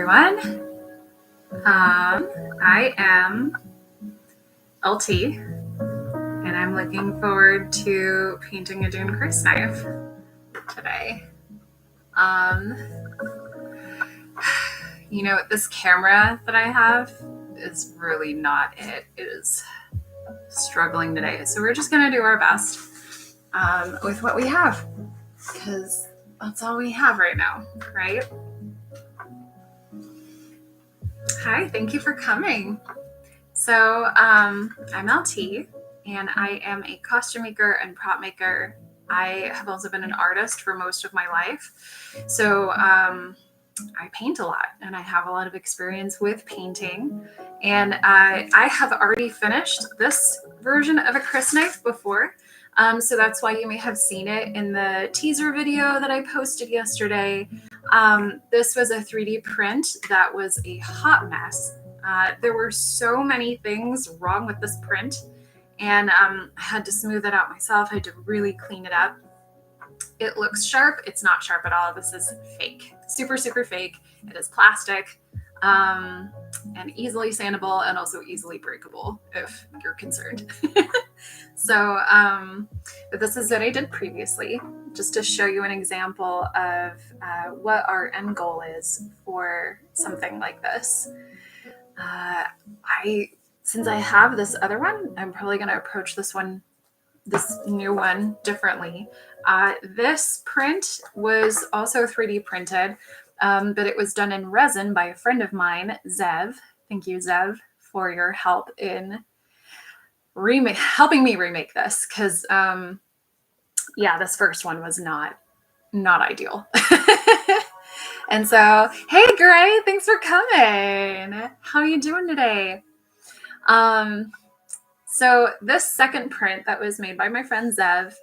everyone. I am LT, and I'm looking forward to painting a Dune Crysknife today. This camera that I have is really not it. It is struggling today, so we're just gonna do our best with what we have, because that's all we have right now, right? Hi, thank you for coming. So I'm LT, and I am a costume maker and prop maker. I have also been an artist for most of my life. So I paint a lot, and I have a lot of experience with painting. And I have already finished this version of a Crysknife before. So that's why you may have seen it in the teaser video that I posted yesterday. This was a 3D print that was a hot mess. There were so many things wrong with this print, and I had to smooth it out myself. I had to really clean it up. It looks sharp. It's not sharp at all. This is fake. Super, super fake. It is plastic and easily sandable and also easily breakable if you're concerned. So, but this is what I did previously, just to show you an example of what our end goal is for something like this. Since I have this other one, I'm probably going to approach this new one differently. This print was also 3D printed, but it was done in resin by a friend of mine, Zev. Thank you, Zev, for your help in helping me remake this, because this first one was not ideal. And so, hey Gray, thanks for coming. How are you doing today? So this second print that was made by my friend Zev,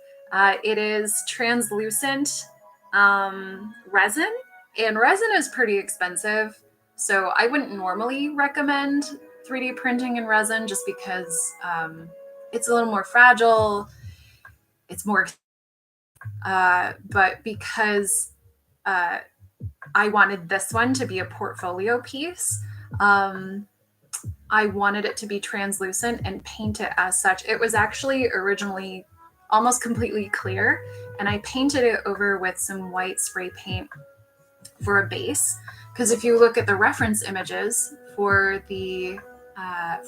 it is translucent resin, and resin is pretty expensive. So I wouldn't normally recommend 3D printing in resin, just because it's a little more fragile. It's more, but because I wanted this one to be a portfolio piece, I wanted it to be translucent and paint it as such. It was actually originally almost completely clear, and I painted it over with some white spray paint for a base. Because if you look at the reference images for the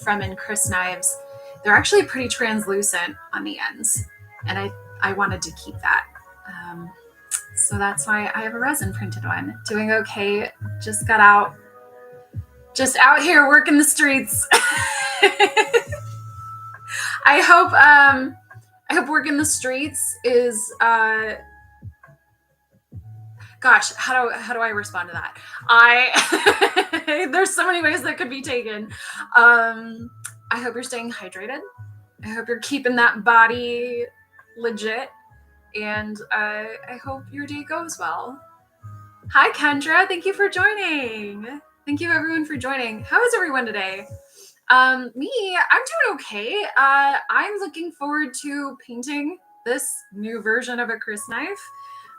Fremen Crysknives, they're actually pretty translucent on the ends, and I wanted to keep that. So that's why I have a resin printed one. Doing okay. Just out here working the streets. I hope working the streets is gosh, how do I respond to that? There's so many ways that could be taken. I hope you're staying hydrated. I hope you're keeping that body legit, and I hope your day goes well. Hi Kendra, thank you for joining. Thank you everyone for joining. How is everyone today? I'm doing okay. I'm looking forward to painting this new version of a Crysknife.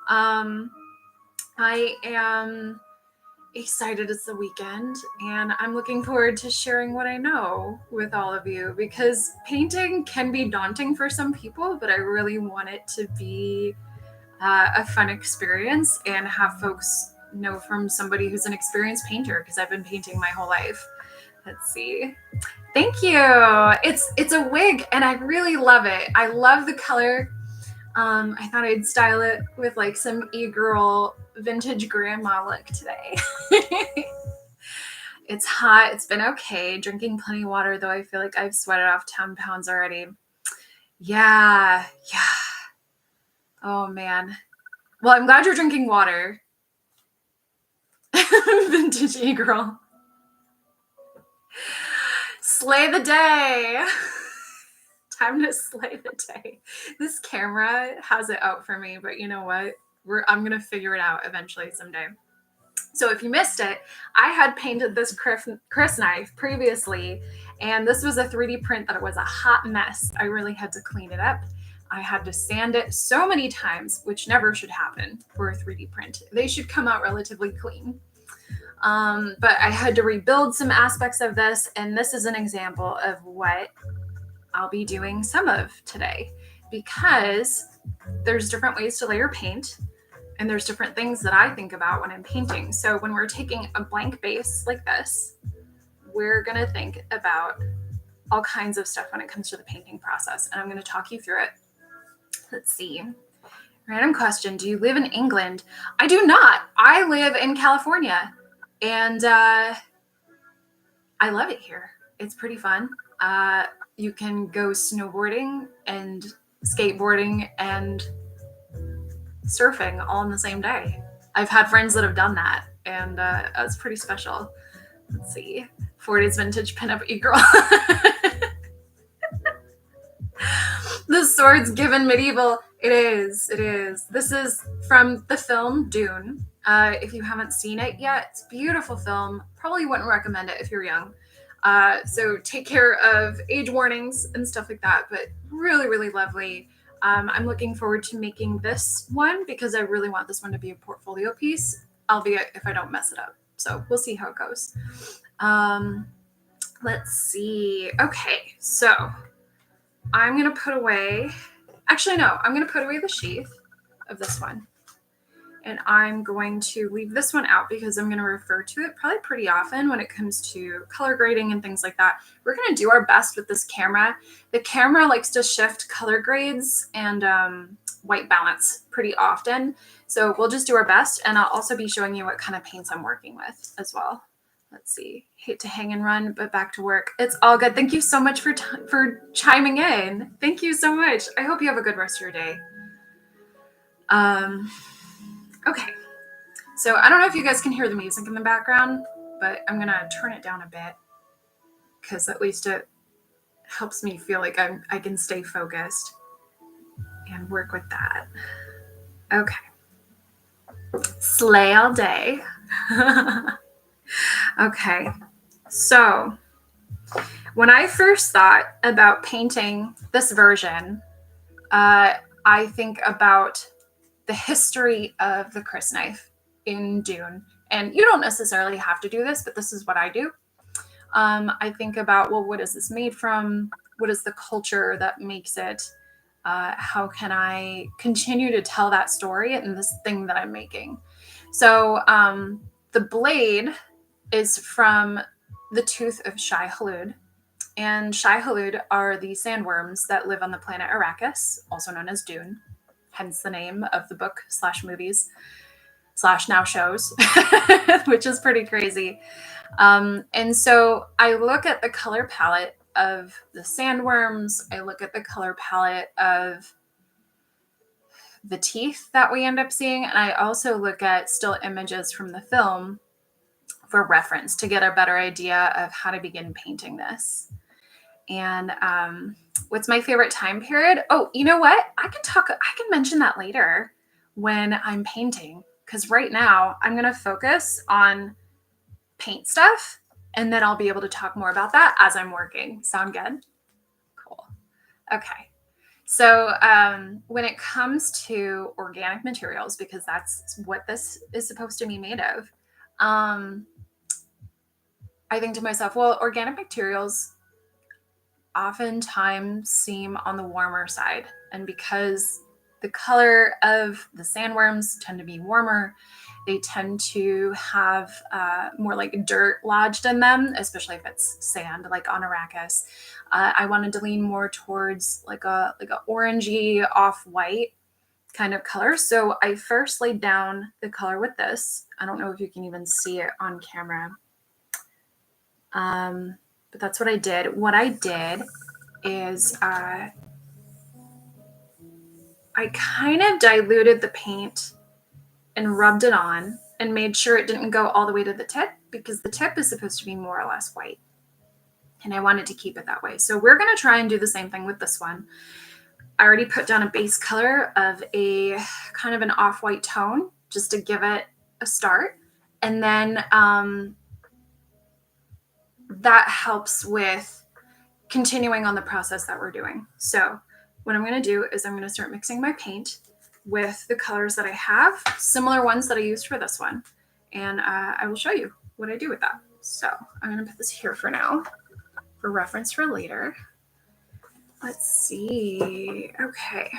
I am excited it's the weekend, and I'm looking forward to sharing what I know with all of you, because painting can be daunting for some people, but I really want it to be a fun experience and have folks know from somebody who's an experienced painter, because I've been painting my whole life. Let's see. Thank you. It's a wig, and I really love it. I love the color. I thought I'd style it with like some e-girl vintage grandma look today. It's hot. It's been okay. Drinking plenty of water, though. I feel like I've sweated off 10 pounds already. Yeah. Oh man. Well, I'm glad you're drinking water. Vintage e-girl. Slay the day. Time to slay the day. This camera has it out for me, but you know what? I'm going to figure it out eventually someday. So if you missed it, I had painted this Crysknife previously, and this was a 3D print that was a hot mess. I really had to clean it up. I had to sand it so many times, which never should happen for a 3D print. They should come out relatively clean. But I had to rebuild some aspects of this, and this is an example of what I'll be doing some of today, because there's different ways to layer paint, and there's different things that I think about when I'm painting. So when we're taking a blank base like this, we're going to think about all kinds of stuff when it comes to the painting process, and I'm going to talk you through it. Let's see. Random question. Do you live in England? I do not. I live in California, and I love it here. It's pretty fun. You can go snowboarding and skateboarding and surfing all in the same day. I've had friends that have done that, and that's pretty special. Let's see. 40s vintage pinup e-girl. The swords given medieval. It is. It is. This is from the film Dune. If you haven't seen it yet, it's a beautiful film. Probably wouldn't recommend it if you're young. So take care of age warnings and stuff like that, but really, really lovely. I'm looking forward to making this one because I really want this one to be a portfolio piece, albeit if I don't mess it up. So we'll see how it goes. Let's see. Okay, so I'm going to put away, actually, no, I'm going to put away the sheath of this one. And I'm going to leave this one out because I'm going to refer to it probably pretty often when it comes to color grading and things like that. We're going to do our best with this camera. The camera likes to shift color grades and white balance pretty often. So we'll just do our best. And I'll also be showing you what kind of paints I'm working with as well. Let's see. Hate to hang and run, but back to work. It's all good. Thank you so much for chiming in. Thank you so much. I hope you have a good rest of your day. Okay, so I don't know if you guys can hear the music in the background, but I'm going to turn it down a bit because at least it helps me feel like I can stay focused and work with that. Okay. Slay all day. Okay, so when I first thought about painting this version, I think about the history of the Crysknife in Dune. And you don't necessarily have to do this, but this is what I do. I think about, well, what is this made from? What is the culture that makes it? How can I continue to tell that story in this thing that I'm making? So the blade is from the tooth of Shai-Halud. And Shai-Halud are the sandworms that live on the planet Arrakis, also known as Dune. Hence the name of the book / movies / now shows, which is pretty crazy. And so I look at the color palette of the sandworms. I look at the color palette of the teeth that we end up seeing. And I also look at still images from the film for reference to get a better idea of how to begin painting this. And what's my favorite time period? Oh, you know what? I can mention that later when I'm painting, because right now I'm going to focus on paint stuff, and then I'll be able to talk more about that as I'm working. Sound good? Cool. Okay. So when it comes to organic materials, because that's what this is supposed to be made of, I think to myself, well, organic materials oftentimes seem on the warmer side. And because the color of the sandworms tend to be warmer, they tend to have more like dirt lodged in them, especially if it's sand, like on Arrakis. I wanted to lean more towards like a orangey off-white kind of color. So I first laid down the color with this. I don't know if you can even see it on camera. But that's what I did. What I did is I kind of diluted the paint and rubbed it on and made sure it didn't go all the way to the tip, because the tip is supposed to be more or less white. And I wanted to keep it that way. So we're going to try and do the same thing with this one. I already put down a base color of a kind of an off-white tone just to give it a start. And then that helps with continuing on the process that we're doing. So what I'm going to do is I'm going to start mixing my paint with the colors that I have, similar ones that I used for this one. And I will show you what I do with that. So I'm going to put this here for now for reference for later. Let's see. Okay.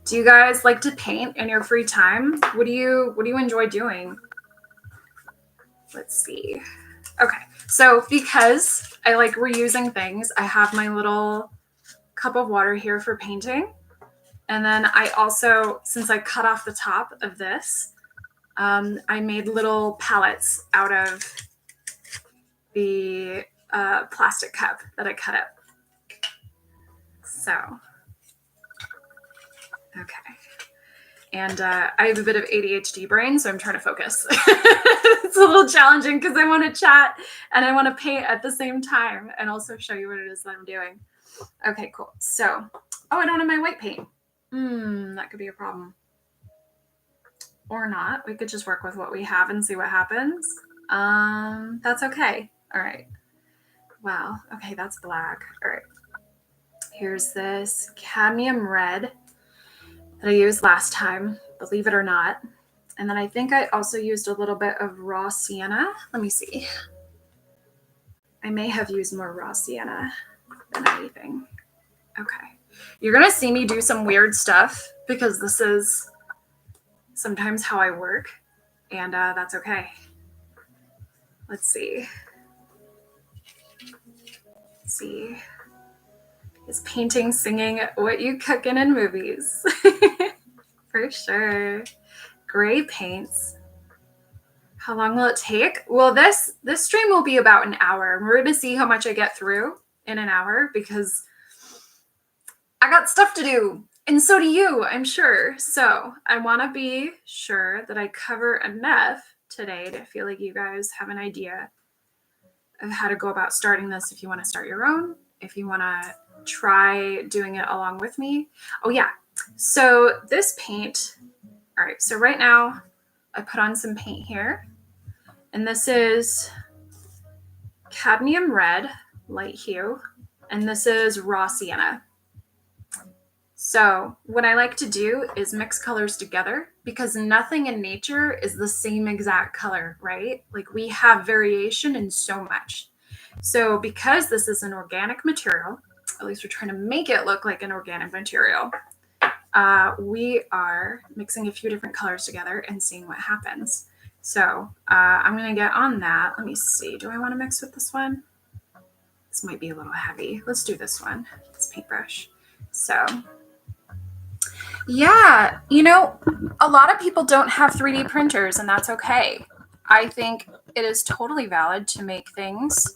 Do you guys like to paint in your free time? What do you enjoy doing? Let's see. Okay. So because I like reusing things, I have my little cup of water here for painting. And then I also, since I cut off the top of this, I made little pellets out of the plastic cup that I cut up. So, okay. And I have a bit of ADHD brain, so I'm trying to focus. It's a little challenging because I want to chat and I want to paint at the same time and also show you what it is that I'm doing. Okay, cool. So, oh, I don't have my white paint. That could be a problem. Or not. We could just work with what we have and see what happens. That's okay. All right. Wow. Okay, that's black. All right. Here's this cadmium red that I used last time, believe it or not. And then I think I also used a little bit of raw sienna. Let me see. I may have used more raw sienna than anything. Okay. You're going to see me do some weird stuff because this is sometimes how I work, and that's okay. Let's see. Let's see. Is painting, singing, what you cooking in movies? For sure. Gray paints. How long will it take? Well, this stream will be about an hour. We're going to see how much I get through in an hour because I got stuff to do. And so do you, I'm sure. So I want to be sure that I cover enough today to feel like you guys have an idea of how to go about starting this if you want to start your own, if you want to try doing it along with me. Oh, yeah. So this paint, all right, so right now I put on some paint here, and this is cadmium red, light hue, and this is raw sienna. So what I like to do is mix colors together because nothing in nature is the same exact color, right? Like we have variation in so much. So because this is an organic material, at least we're trying to make it look like an organic material, we are mixing a few different colors together and seeing what happens. So I'm going to get on that. Let me see. Do I want to mix with this one? This might be a little heavy. Let's do this one. This paintbrush. So yeah, you know, a lot of people don't have 3D printers, and that's okay. I think it is totally valid to make things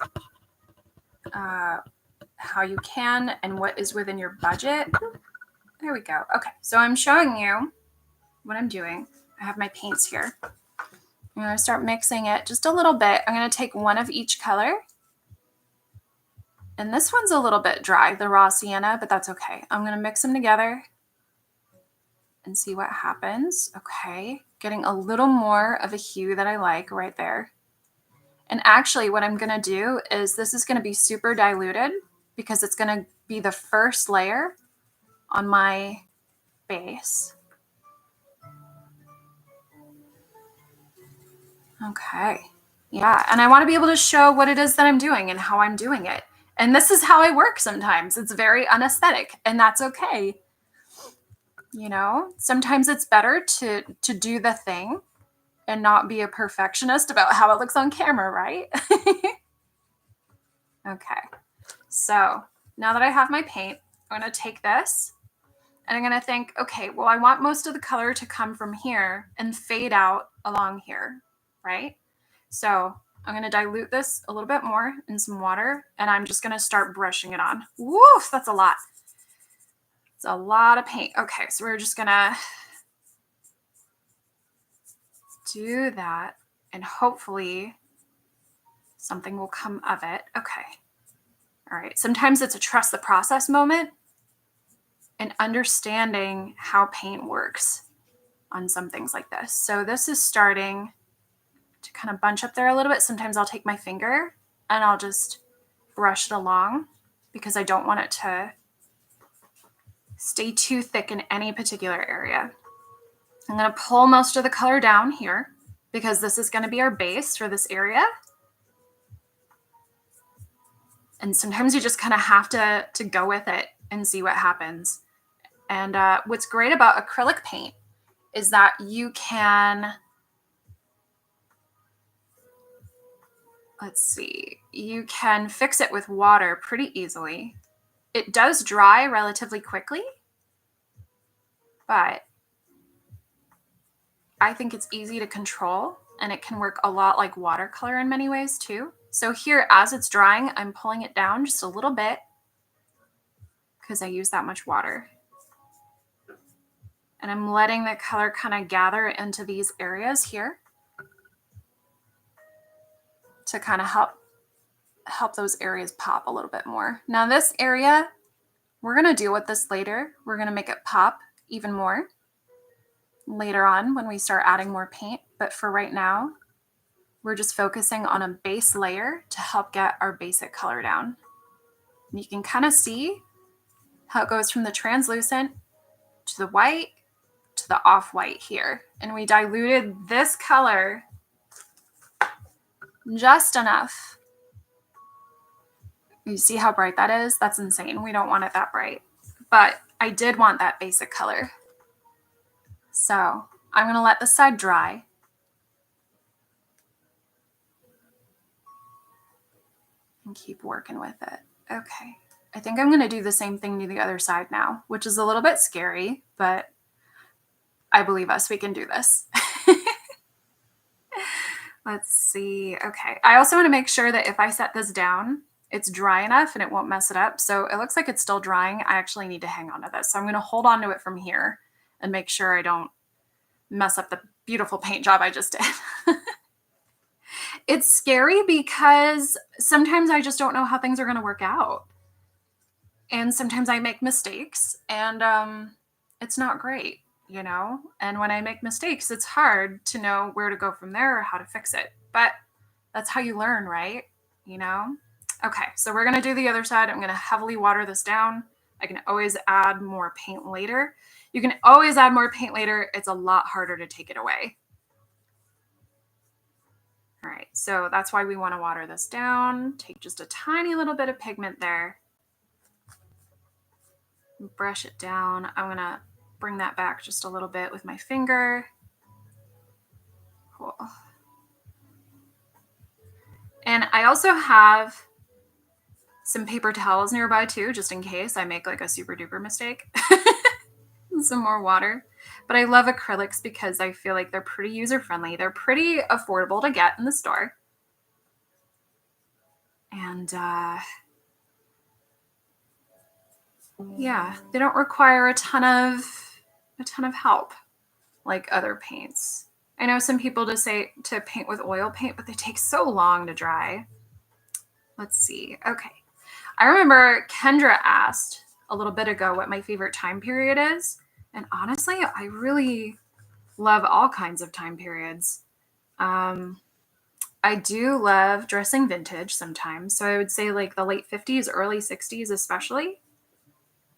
how you can and what is within your budget. There we go. Okay, so I'm showing you what I'm doing. I have my paints here. I'm going to start mixing it just a little bit. I'm going to take one of each color. And this one's a little bit dry, the raw sienna, but that's okay. I'm going to mix them together and see what happens. Okay, getting a little more of a hue that I like right there. And actually what I'm going to do is this is going to be super diluted because it's going to be the first layer on my base. Okay, yeah, and I want to be able to show what it is that I'm doing and how I'm doing it. And this is how I work sometimes. It's very unaesthetic, and that's okay. You know, sometimes it's better to do the thing and not be a perfectionist about how it looks on camera, right? Okay, so now that I have my paint, I'm going to take this and I'm going to think, okay, well, I want most of the color to come from here and fade out along here, right? So I'm going to dilute this a little bit more in some water, and I'm just going to start brushing it on. Woof, that's a lot. It's a lot of paint. Okay, so we're just going to do that, and hopefully something will come of it. Okay. All right. Sometimes it's a trust the process moment and understanding how paint works on some things like this. So this is starting to kind of bunch up there a little bit. Sometimes I'll take my finger and I'll just brush it along because I don't want it to stay too thick in any particular area. I'm going to pull most of the color down here. because this is going to be our base for this area. And sometimes you just kind of have to go with it and see what happens. And what's great about acrylic paint is that you can, let's see, you can fix it with water pretty easily. It does dry relatively quickly, but I think it's easy to control, and it can work a lot like watercolor in many ways too. So here, as it's drying, I'm pulling it down just a little bit because I use that much water. And I'm letting the color kind of gather into these areas here to kind of help those areas pop a little bit more. Now this area, we're going to deal with this later. We're going to make it pop even more later on when we start adding more paint. But for right now, we're just focusing on a base layer to help get our basic color down. And you can kind of see how it goes from the translucent to the white to the off-white here. And we diluted this color just enough. You see how bright that is? That's insane. We don't want it that bright. But I did want that basic color. So I'm going to let this side dry. And keep working with it. Okay. I think I'm going to do the same thing to the other side now, which is a little bit scary, but I believe us. We can do this. Let's see. Okay. I also want to make sure that if I set this down, it's dry enough and it won't mess it up. So it looks like it's still drying. I actually need to hang on to this. So I'm going to hold on to it from here and make sure I don't mess up the beautiful paint job I just did. It's scary because sometimes I just don't know how things are going to work out. And sometimes I make mistakes, and it's not great, you know? And when I make mistakes, it's hard to know where to go from there or how to fix it. But that's how you learn, right? You know? Okay, so we're going to do the other side. I'm going to heavily water this down. I can always add more paint later. You can always add more paint later. It's a lot harder to take it away. All right, so that's why we want to water this down. Take just a tiny little bit of pigment there. Brush it down. I'm going to bring that back just a little bit with my finger. Cool. And I also have some paper towels nearby too, just in case I make like a super duper mistake. Some more water. But I love acrylics because I feel like they're pretty user-friendly. They're pretty affordable to get in the store. And yeah, they don't require a ton of help like other paints. I know some people just say to paint with oil paint, but they take so long to dry. Let's see. Okay. I remember Kendra asked a little bit ago what my favorite time period is. And honestly, I really love all kinds of time periods. I do love dressing vintage sometimes. So I would say like the late 50s, early 60s especially.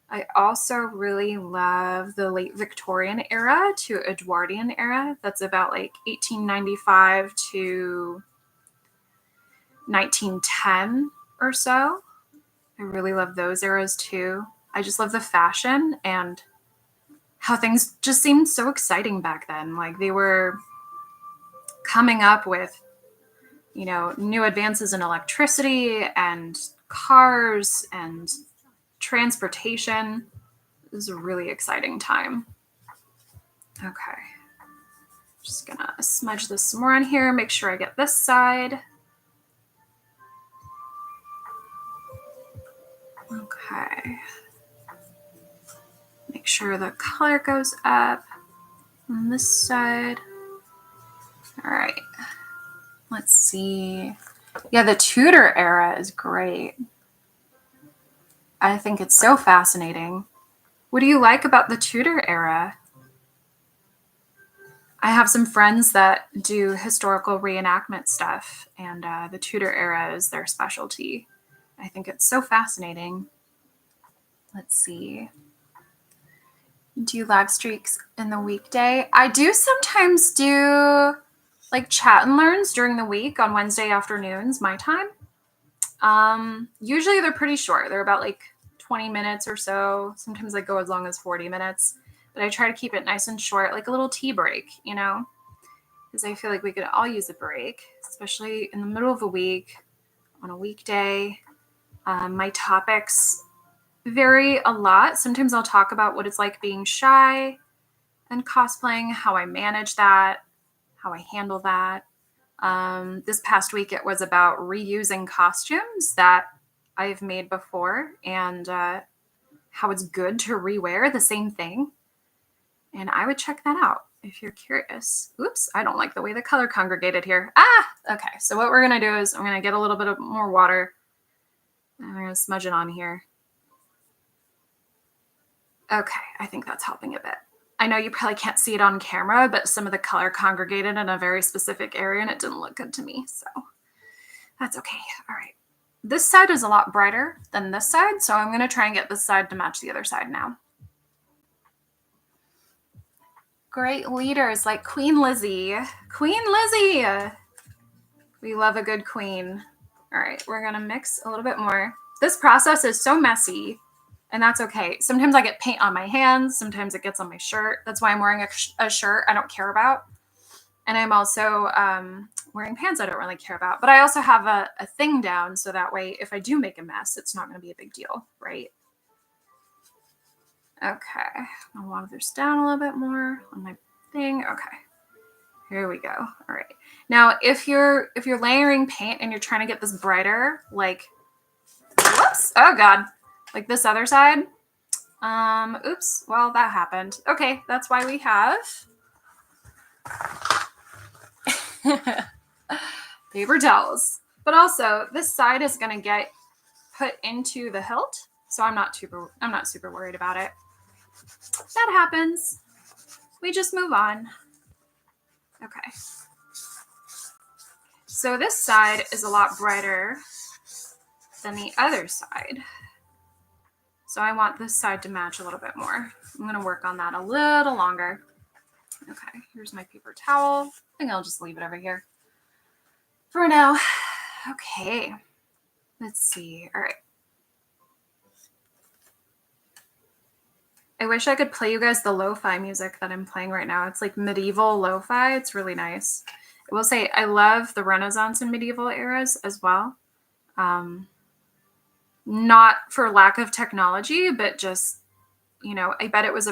I also really love the late Victorian era to Edwardian era. That's about like 1895 to 1910 or so. I really love those eras too. I just love the fashion and how things just seemed so exciting back then. Like they were coming up with, you know, new advances in electricity and cars and transportation. It was a really exciting time. Okay. Just gonna smudge this some more on here, make sure I get this side. Okay. Make sure the color goes up on this side. All right. Let's see. Yeah, the Tudor era is great. I think it's so fascinating. What do you like about the Tudor era? I have some friends that do historical reenactment stuff, and the Tudor era is their specialty. I think it's so fascinating. Let's see. Do you lag streaks in the weekday? I do sometimes do like chat and learns during the week on Wednesday afternoons, my time. Usually they're pretty short. They're about like 20 minutes or so. Sometimes they go as long as 40 minutes, but I try to keep it nice and short, like a little tea break, you know, because I feel like we could all use a break, especially in the middle of a week on a weekday. My topics vary a lot. Sometimes I'll talk about what it's like being shy and cosplaying, how I manage that, how I handle that. This past week, it was about reusing costumes that I've made before and how it's good to rewear the same thing. And I would check that out if you're curious. Oops, I don't like the way the color congregated here. Okay. So what we're going to do is I'm going to get a little bit of more water. I'm going to smudge it on here. Okay, I think that's helping a bit. I know you probably can't see it on camera, but some of the color congregated in a very specific area and it didn't look good to me. So that's okay. All right. This side is a lot brighter than this side, so I'm going to try and get this side to match the other side now. Great leaders like Queen Lizzie. Queen Lizzie! We love a good queen. All right, we're going to mix a little bit more. This process is so messy, and that's okay. Sometimes I get paint on my hands. Sometimes it gets on my shirt. That's why I'm wearing a shirt I don't care about. And I'm also wearing pants I don't really care about. But I also have a thing down so that way if I do make a mess, it's not going to be a big deal, right? Okay. I'll water this down a little bit more on my thing. Okay. Here we go. All right. Now, if you're layering paint and you're trying to get this brighter, like, whoops, oh God, like this other side. Oops, well, that happened. Okay, that's why we have paper towels. But also, this side is going to get put into the hilt, so I'm not super worried about it. That happens. We just move on. Okay. So this side is a lot brighter than the other side. So I want this side to match a little bit more. I'm going to work on that a little longer. Okay, here's my paper towel. I think I'll just leave it over here for now. Okay, let's see. All right. I wish I could play you guys the lo-fi music that I'm playing right now. It's like medieval lo-fi. It's really nice. I will say I love the Renaissance and medieval eras as well. Not for lack of technology, but just, you know, I bet it was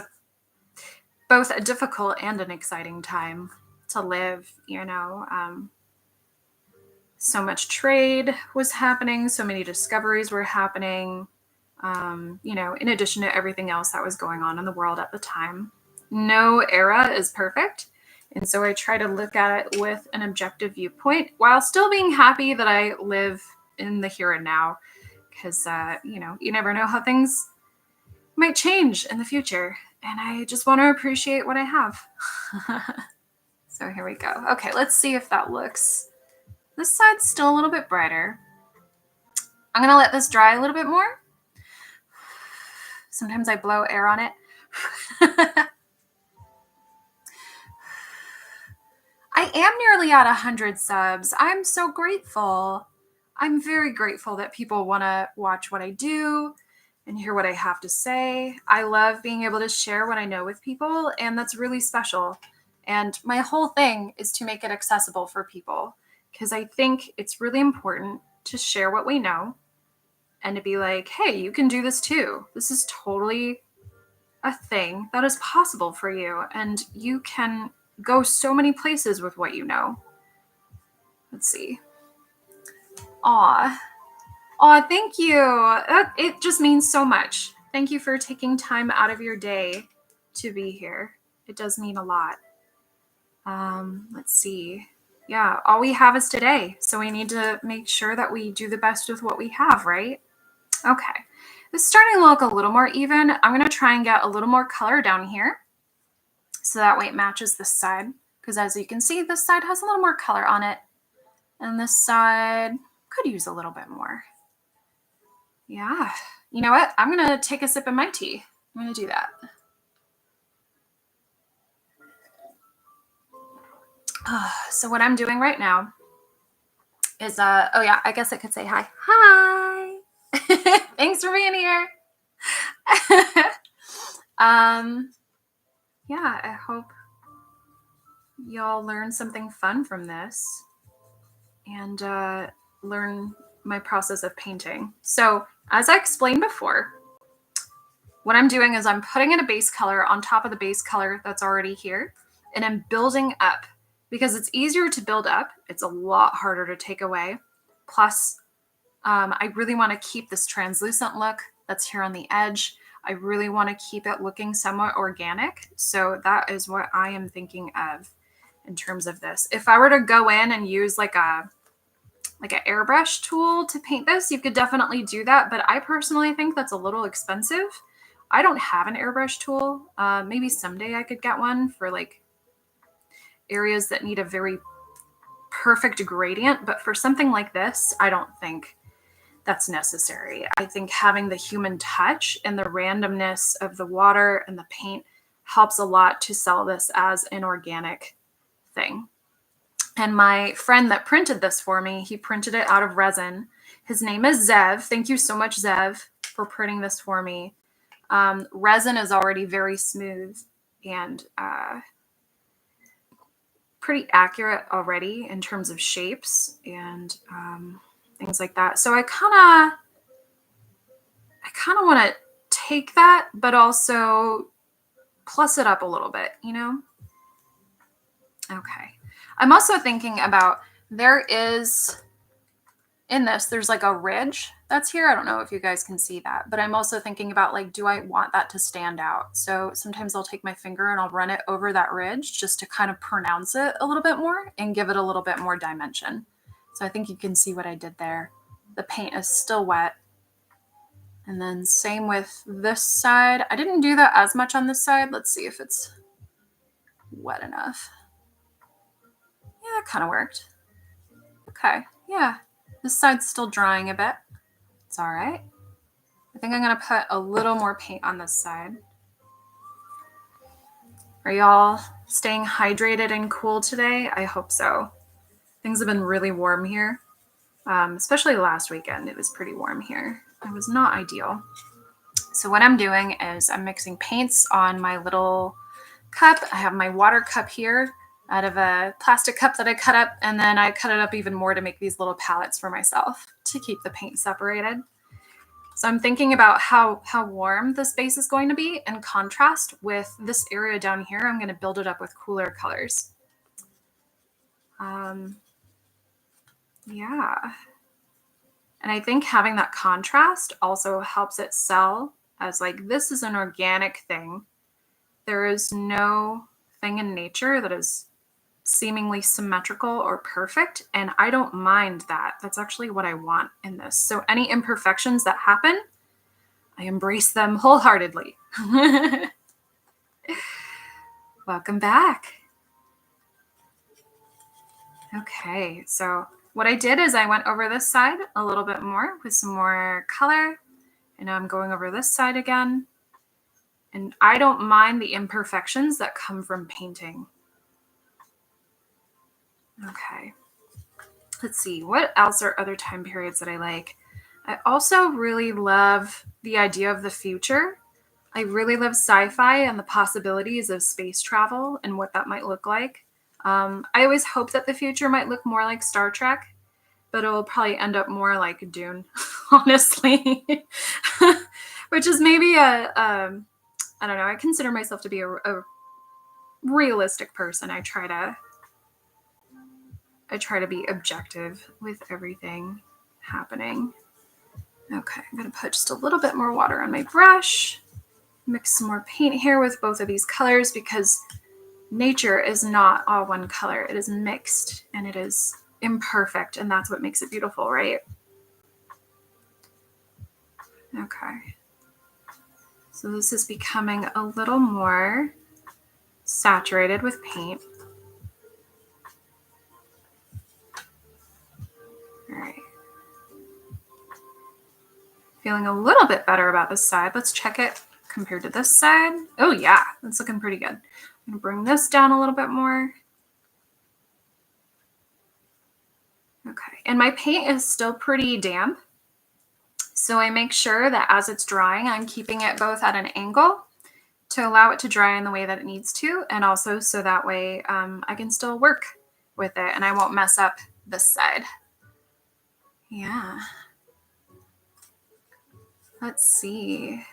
both a difficult and an exciting time to live, you know. So much trade was happening. So many discoveries were happening. You know, in addition to everything else that was going on in the world at the time. No era is perfect. And so I try to look at it with an objective viewpoint while still being happy that I live in the here and now. Because, you know, you never know how things might change in the future. And I just want to appreciate what I have. So here we go. Okay, let's see if that looks. This side's still a little bit brighter. I'm going to let this dry a little bit more. Sometimes I blow air on it. I am nearly at 100 subs. I'm so grateful. I'm very grateful that people want to watch what I do and hear what I have to say. I love being able to share what I know with people, and that's really special. And my whole thing is to make it accessible for people, because I think it's really important to share what we know and to be like, hey, you can do this too. This is totally a thing that is possible for you, and you can go so many places with what you know. Let's see. Aw, thank you. It just means so much. Thank you for taking time out of your day to be here. It does mean a lot. Let's see. Yeah, all we have is today, so we need to make sure that we do the best with what we have, right? Okay. It's starting to look a little more even. I'm going to try and get a little more color down here, so that way it matches this side. Because as you can see, this side has a little more color on it. And this side could use a little bit more. Yeah. You know what? I'm going to take a sip of my tea. I'm going to do that. So what I'm doing right now is, oh yeah, I guess I could say hi. Hi. Thanks for being here. Yeah, I hope y'all learn something fun from this and learn my process of painting. So as I explained before, what I'm doing is I'm putting in a base color on top of the base color that's already here, and I'm building up because it's easier to build up. It's a lot harder to take away. Plus, I really want to keep this translucent look that's here on the edge. I really want to keep it looking somewhat organic. So that is what I am thinking of in terms of this. If I were to go in and use like an airbrush tool to paint this, you could definitely do that. But I personally think that's a little expensive. I don't have an airbrush tool. Maybe someday I could get one for like areas that need a very perfect gradient. But for something like this, I don't think that's necessary. I think having the human touch and the randomness of the water and the paint helps a lot to sell this as an organic thing. And my friend that printed this for me, he printed it out of resin. His name is Zev. Thank you so much, Zev, for printing this for me. Resin is already very smooth and pretty accurate already in terms of shapes and things like that. So I kind of want to take that, but also plus it up a little bit, you know? Okay. I'm also thinking about, there's like a ridge that's here. I don't know if you guys can see that, but I'm also thinking about like, do I want that to stand out? So sometimes I'll take my finger and I'll run it over that ridge just to kind of pronounce it a little bit more and give it a little bit more dimension. So I think you can see what I did there. The paint is still wet. And then same with this side. I didn't do that as much on this side. Let's see if it's wet enough. Yeah, that kind of worked. Okay, yeah. This side's still drying a bit. It's all right. I think I'm gonna put a little more paint on this side. Are y'all staying hydrated and cool today? I hope so. Things have been really warm here, especially last weekend. It was pretty warm here. It was not ideal. So what I'm doing is I'm mixing paints on my little cup. I have my water cup here out of a plastic cup that I cut up, and then I cut it up even more to make these little palettes for myself to keep the paint separated. So I'm thinking about how warm the space is going to be in contrast with this area down here. I'm going to build it up with cooler colors. Yeah. And I think having that contrast also helps it sell as like, this is an organic thing. There is no thing in nature that is seemingly symmetrical or perfect, and I don't mind that. That's actually what I want in this. So any imperfections that happen, I embrace them wholeheartedly. Welcome back. Okay, so what I did is I went over this side a little bit more with some more color, and now I'm going over this side again. And I don't mind the imperfections that come from painting. Okay. Let's see, what else are other time periods that I like? I also really love the idea of the future. I really love sci-fi and the possibilities of space travel and what that might look like. I always hope that the future might look more like Star Trek, but it will probably end up more like Dune, honestly. Which is maybe I don't know, I consider myself to be a realistic person. I try to be objective with everything happening. Okay, I'm gonna put just a little bit more water on my brush, mix some more paint here with both of these colors, because nature is not all one color. It is mixed and it is imperfect, and that's what makes it beautiful, right? Okay. So this is becoming a little more saturated with paint. All right. Feeling a little bit better about this side. Let's check it compared to this side. Oh yeah, that's looking pretty good. I'm gonna bring this down a little bit more. Okay, and my paint is still pretty damp. So I make sure that as it's drying, I'm keeping it both at an angle to allow it to dry in the way that it needs to, and also so that way I can still work with it and I won't mess up this side. Yeah. Let's see.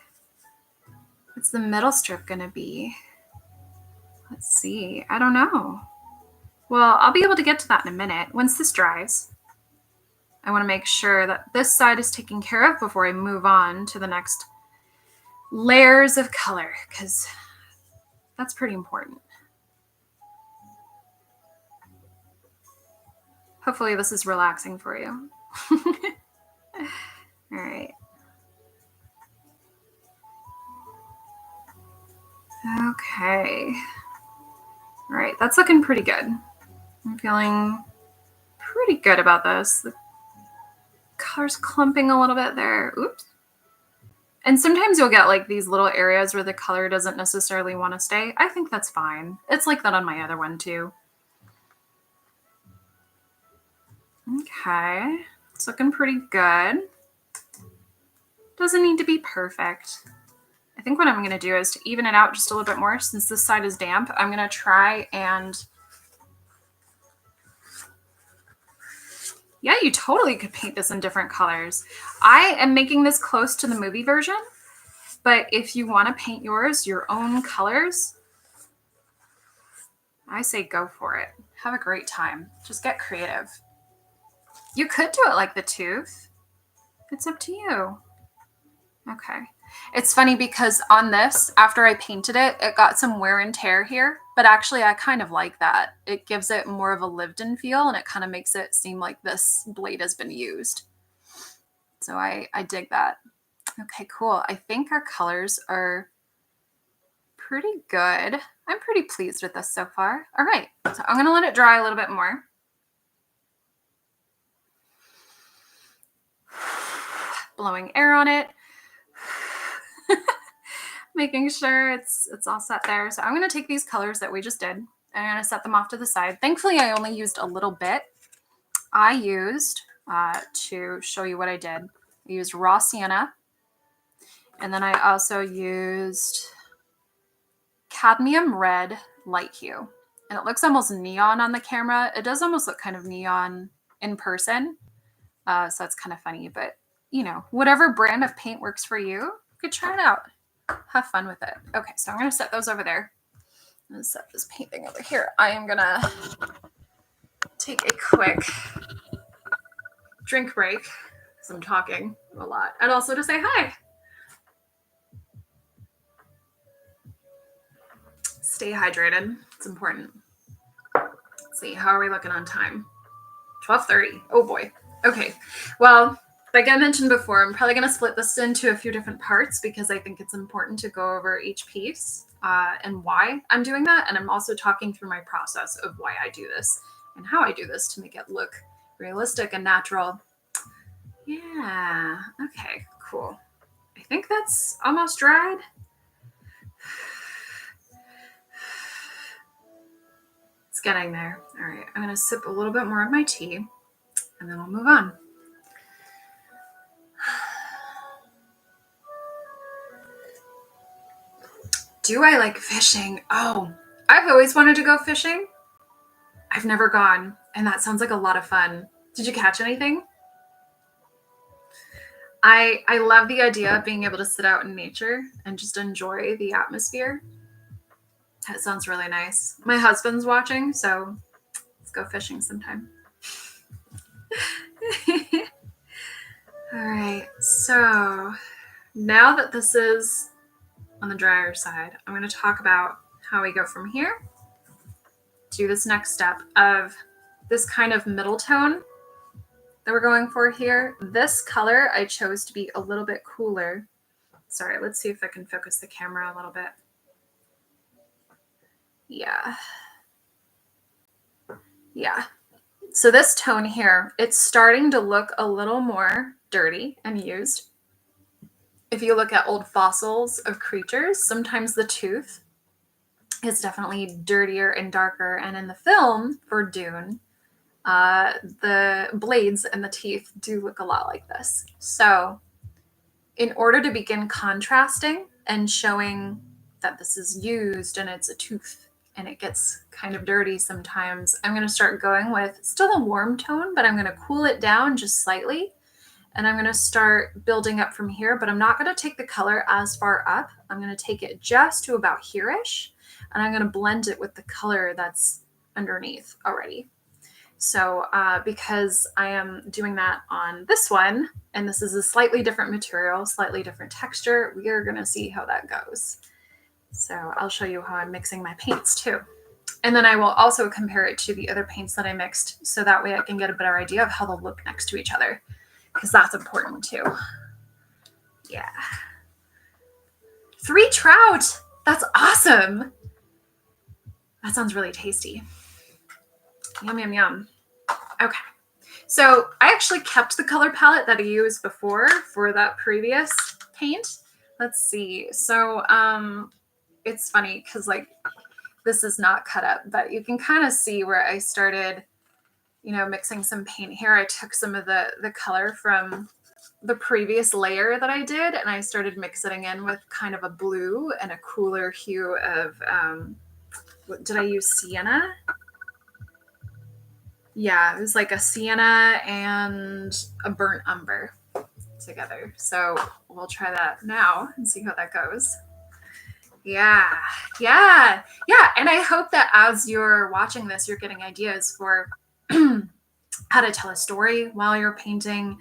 What's the middle strip gonna be? Let's see. I don't know. Well, I'll be able to get to that in a minute. Once this dries, I want to make sure that this side is taken care of before I move on to the next layers of color, because that's pretty important. Hopefully this is relaxing for you. All right. Okay. All right, that's looking pretty good. I'm feeling pretty good about this. The color's clumping a little bit there. Oops. And sometimes you'll get like these little areas where the color doesn't necessarily want to stay. I think that's fine. It's like that on my other one too. Okay, it's looking pretty good. Doesn't need to be perfect. I think what I'm going to do is to even it out just a little bit more, since this side is damp, I'm going to try and... Yeah, you totally could paint this in different colors. I am making this close to the movie version, but if you want to paint yours your own colors, I say go for it. Have a great time. Just get creative. You could do it like the tooth. It's up to you. Okay. It's funny because on this, after I painted it, it got some wear and tear here, but actually I kind of like that. It gives it more of a lived-in feel, and it kind of makes it seem like this blade has been used. So I dig that. Okay, cool. I think our colors are pretty good. I'm pretty pleased with this so far. All right, so I'm gonna let it dry a little bit more. Blowing air on it. Making sure it's all set there. So I'm going to take these colors that we just did and I'm going to set them off to the side. Thankfully, I only used a little bit. I used, to show you what I did, I used raw sienna. And then I also used cadmium red light hue. And it looks almost neon on the camera. It does almost look kind of neon in person. So that's kind of funny. But, you know, whatever brand of paint works for you, you could try it out. Have fun with it. Okay, so I'm going to set those over there. I'm going to set this paint thing over here. I am going to take a quick drink break because I'm talking a lot. And also to say hi. Stay hydrated. It's important. Let's see, how are we looking on time? 12:30. Oh boy. Okay. Well, like I mentioned before, I'm probably going to split this into a few different parts because I think it's important to go over each piece and why I'm doing that. And I'm also talking through my process of why I do this and how I do this to make it look realistic and natural. Yeah. Okay, cool. I think that's almost dried. It's getting there. All right, I'm going to sip a little bit more of my tea and then we'll move on. Do I like fishing? Oh, I've always wanted to go fishing. I've never gone, and that sounds like a lot of fun. Did you catch anything? I love the idea of being able to sit out in nature and just enjoy the atmosphere. That sounds really nice. My husband's watching, so let's go fishing sometime. All right, so now that this is on the drier side, I'm going to talk about how we go from here to this next step of this kind of middle tone that we're going for here. This color I chose to be a little bit cooler. Sorry, let's see if I can focus the camera a little bit. Yeah. So this tone here, it's starting to look a little more dirty and used. If you look at old fossils of creatures, sometimes the tooth is definitely dirtier and darker. And in the film for Dune, the blades and the teeth do look a lot like this. So in order to begin contrasting and showing that this is used and it's a tooth and it gets kind of dirty sometimes, I'm going to start going with still a warm tone, but I'm going to cool it down just slightly. And I'm going to start building up from here, but I'm not going to take the color as far up. I'm going to take it just to about here-ish, and I'm going to blend it with the color that's underneath already. So because I am doing that on this one, and this is a slightly different material, slightly different texture, we are going to see how that goes. So I'll show you how I'm mixing my paints too. And then I will also compare it to the other paints that I mixed, so that way I can get a better idea of how they'll look next to each other, because that's important too. Yeah. 3 trout. That's awesome. That sounds really tasty. Yum, yum, yum. Okay. So I actually kept the color palette that I used before for that previous paint. Let's see. So it's funny because like this is not cut up, but you can kind of see where I started, you know, mixing some paint here. I took some of the color from the previous layer that I did, and I started mixing in with kind of a blue and a cooler hue of, what did I use? Sienna? Yeah, it was like a sienna and a burnt umber together. So we'll try that now and see how that goes. Yeah. And I hope that as you're watching this, you're getting ideas for how to tell a story while you're painting,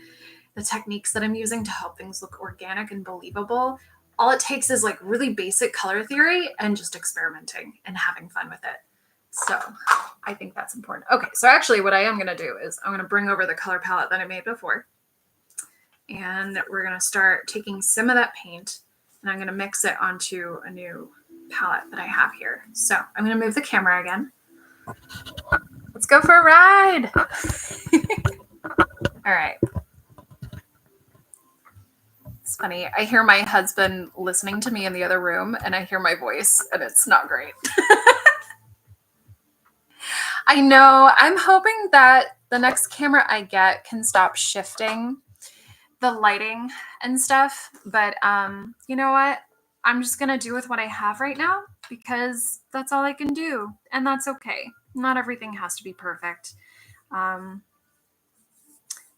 the techniques that I'm using to help things look organic and believable. All it takes is like really basic color theory and just experimenting and having fun with it. So I think that's important. Okay, so actually what I am going to do is I'm going to bring over the color palette that I made before. And we're going to start taking some of that paint and I'm going to mix it onto a new palette that I have here. So I'm going to move the camera again. Let's go for a ride. All right. It's funny. I hear my husband listening to me in the other room and I hear my voice and it's not great. I know. I'm hoping that the next camera I get can stop shifting the lighting and stuff. But you know what? I'm just going to do with what I have right now because that's all I can do. And that's okay. Not everything has to be perfect.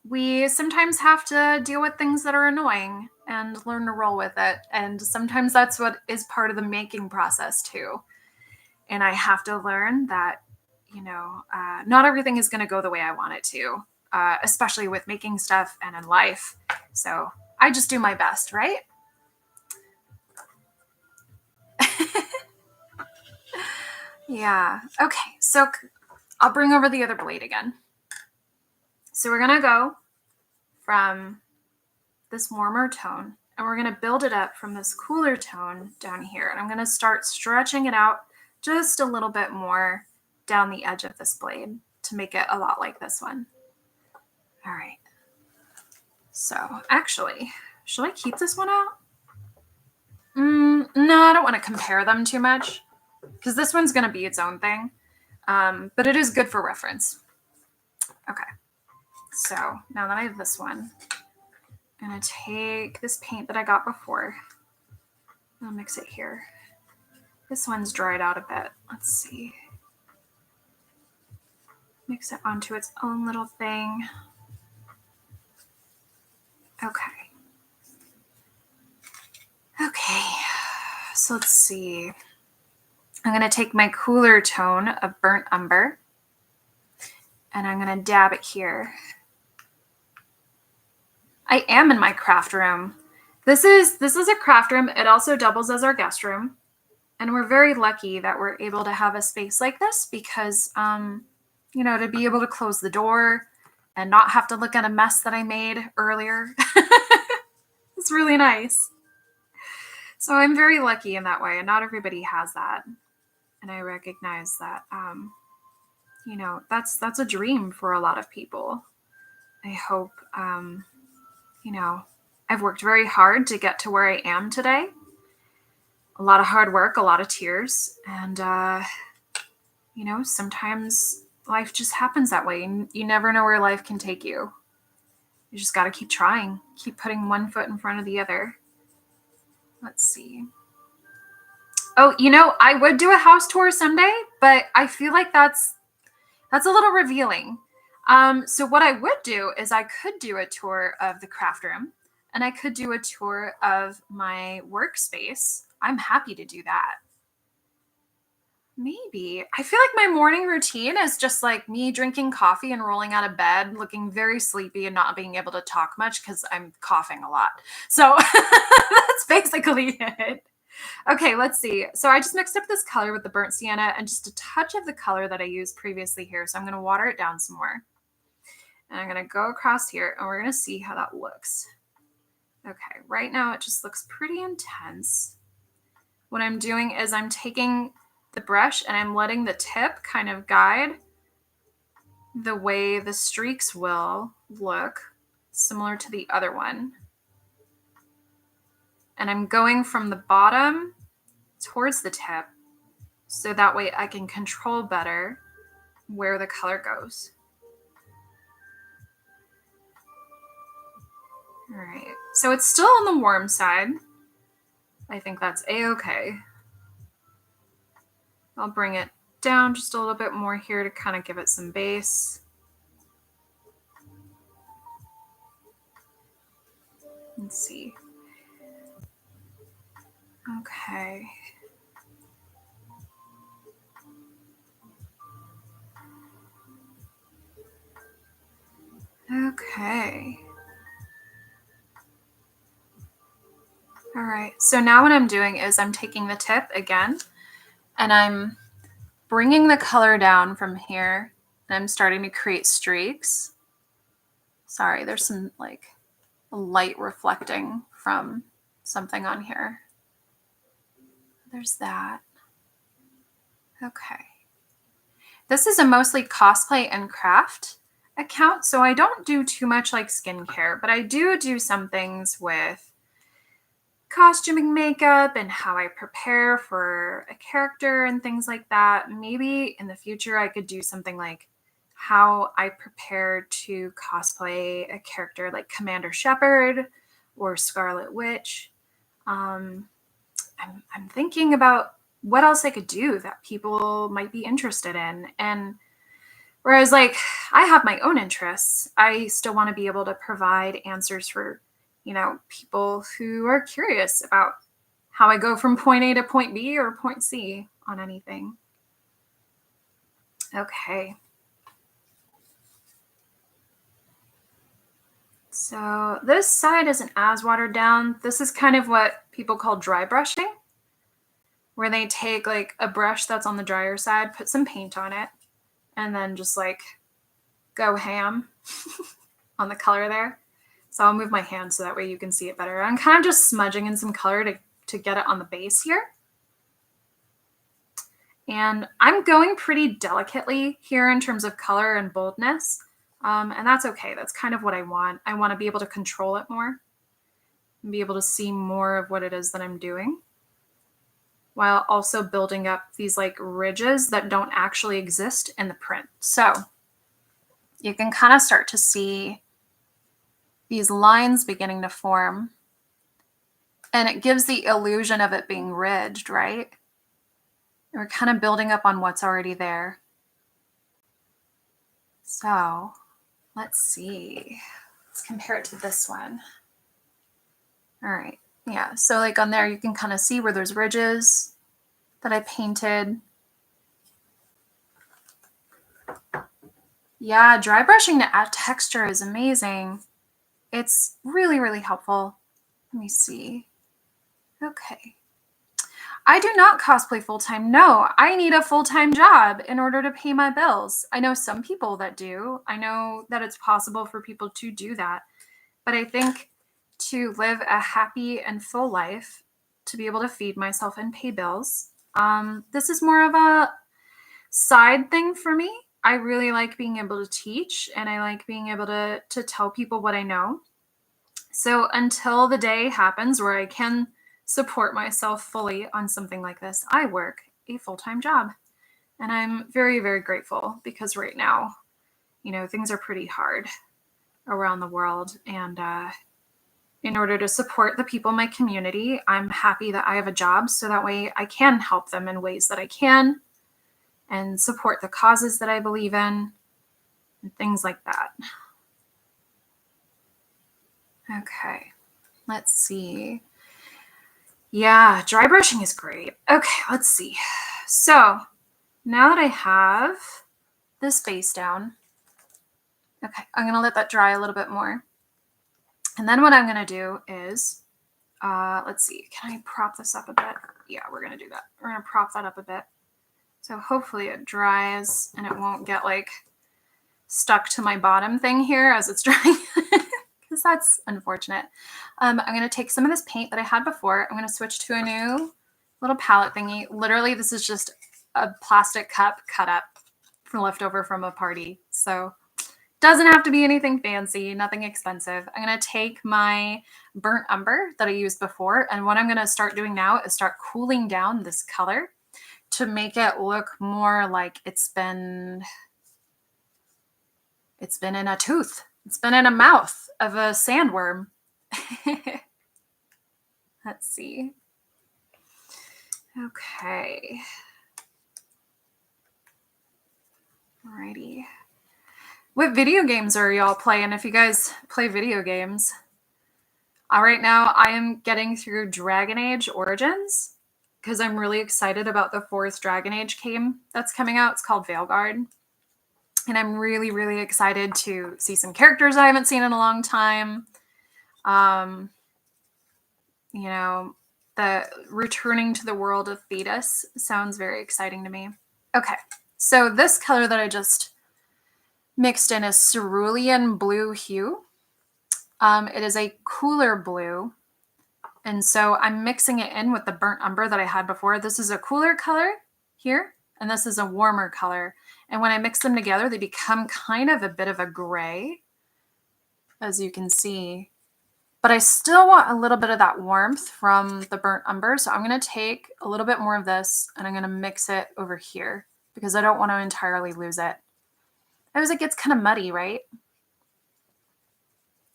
We sometimes have to deal with things that are annoying and learn to roll with it. And sometimes that's what is part of the making process too. And I have to learn that, you know, not everything is going to go the way I want it to, especially with making stuff and in life. So I just do my best, right? Yeah. Okay. So I'll bring over the other blade again. So we're going to go from this warmer tone and we're going to build it up from this cooler tone down here. And I'm going to start stretching it out just a little bit more down the edge of this blade to make it a lot like this one. All right. So actually, should I keep this one out? No, I don't want to compare them too much because this one's going to be its own thing. But it is good for reference. Okay. So now that I have this one, I'm going to take this paint that I got before. I'll mix it here. This one's dried out a bit. Let's see. Mix it onto its own little thing. Okay. Okay. So let's see. I'm going to take my cooler tone of burnt umber and I'm going to dab it here. I am in my craft room. This is a craft room. It also doubles as our guest room. And we're very lucky that we're able to have a space like this because, you know, to be able to close the door and not have to look at a mess that I made earlier. It's really nice. So I'm very lucky in that way. And not everybody has that. And I recognize that, you know, that's a dream for a lot of people. I hope, you know, I've worked very hard to get to where I am today. A lot of hard work, a lot of tears. And, you know, sometimes life just happens that way. And you never know where life can take you. You just got to keep trying, keep putting one foot in front of the other. Let's see. Oh, I would do a house tour someday, but I feel like that's a little revealing. So what I would do is I could do a tour of the craft room, and I could do a tour of my workspace. I'm happy to do that. Maybe. I feel like my morning routine is just like me drinking coffee and rolling out of bed, looking very sleepy and not being able to talk much because I'm coughing a lot. So that's basically it. Okay, let's see. So I just mixed up this color with the burnt sienna and just a touch of the color that I used previously here. So I'm going to water it down some more. And I'm going to go across here and we're going to see how that looks. Okay, right now it just looks pretty intense. What I'm doing is I'm taking the brush and I'm letting the tip kind of guide the way the streaks will look, similar to the other one. And I'm going from the bottom towards the tip, so that way I can control better where the color goes. All right, so it's still on the warm side. I think that's a-okay. I'll bring it down just a little bit more here to kind of give it some base. Let's see. Okay. Okay. All right, so now what I'm doing is I'm taking the tip again and I'm bringing the color down from here and I'm starting to create streaks. Sorry, there's some like light reflecting from something on here. There's that. Okay. This is a mostly cosplay and craft account, so I don't do too much like skincare, but I do some things with costuming, makeup, and how I prepare for a character and things like that. Maybe in the future I could do something like how I prepare to cosplay a character like Commander Shepard or Scarlet Witch. I'm thinking about what else I could do that people might be interested in. And whereas like I have my own interests, I still want to be able to provide answers for people who are curious about how I go from point A to point B or point C on anything. Okay. So this side isn't as watered down. This is kind of what people call dry brushing, where they take like a brush that's on the drier side, put some paint on it, and then just like go ham on the color there. So I'll move my hand so that way you can see it better. I'm kind of just smudging in some color to get it on the base here. And I'm going pretty delicately here in terms of color and boldness. And that's okay. That's kind of what I want. I want to be able to control it more and be able to see more of what it is that I'm doing, while also building up these like ridges that don't actually exist in the print. So you can kind of start to see these lines beginning to form, and it gives the illusion of it being ridged, right? We're kind of building up on what's already there. So let's see. Let's compare it to this one. All right. Yeah. So like on there, you can kind of see where there's ridges that I painted. Yeah, dry brushing to add texture is amazing. It's really, really helpful. Let me see. Okay. I do not cosplay full-time. No, I need a full-time job in order to pay my bills. I know some people that do. I know that it's possible for people to do that. But I think to live a happy and full life, to be able to feed myself and pay bills, this is more of a side thing for me. I really like being able to teach, and I like being able to tell people what I know. So until the day happens where I can support myself fully on something like this, I work a full-time job. And I'm very, very grateful because right now, you know, things are pretty hard around the world. And in order to support the people in my community, I'm happy that I have a job so that way I can help them in ways that I can and support the causes that I believe in and things like that. Okay, let's see. Yeah, dry brushing is great. Okay, let's see. So now that I have this base down, okay, I'm going to let that dry a little bit more. And then what I'm going to do is, let's see, can I prop this up a bit? Yeah, we're going to do that. We're going to prop that up a bit. So hopefully it dries and it won't get like stuck to my bottom thing here as it's drying, because that's unfortunate. I'm going to take some of this paint that I had before. I'm going to switch to a new little palette thingy. Literally, this is just a plastic cup cut up from leftover from a party. So doesn't have to be anything fancy, nothing expensive. I'm going to take my burnt umber that I used before, and what I'm going to start doing now is start cooling down this color to make it look more like it's been in a tooth. It's been in a mouth of a sandworm. Let's see. Okay. Alrighty. What video games are y'all playing if you guys play video games? Right now, I am getting through Dragon Age Origins because I'm really excited about the 4th Dragon Age game that's coming out. It's called Veilguard. And I'm really, really excited to see some characters I haven't seen in a long time. You know, the returning to the world of Thetis sounds very exciting to me. Okay, so this color that I just mixed in is cerulean blue hue. It is a cooler blue. And so I'm mixing it in with the burnt umber that I had before. This is a cooler color here, and this is a warmer color. And when I mix them together, they become kind of a bit of a gray, as you can see. But I still want a little bit of that warmth from the burnt umber. So I'm going to take a little bit more of this and I'm going to mix it over here because I don't want to entirely lose it. As it gets kind of muddy, right?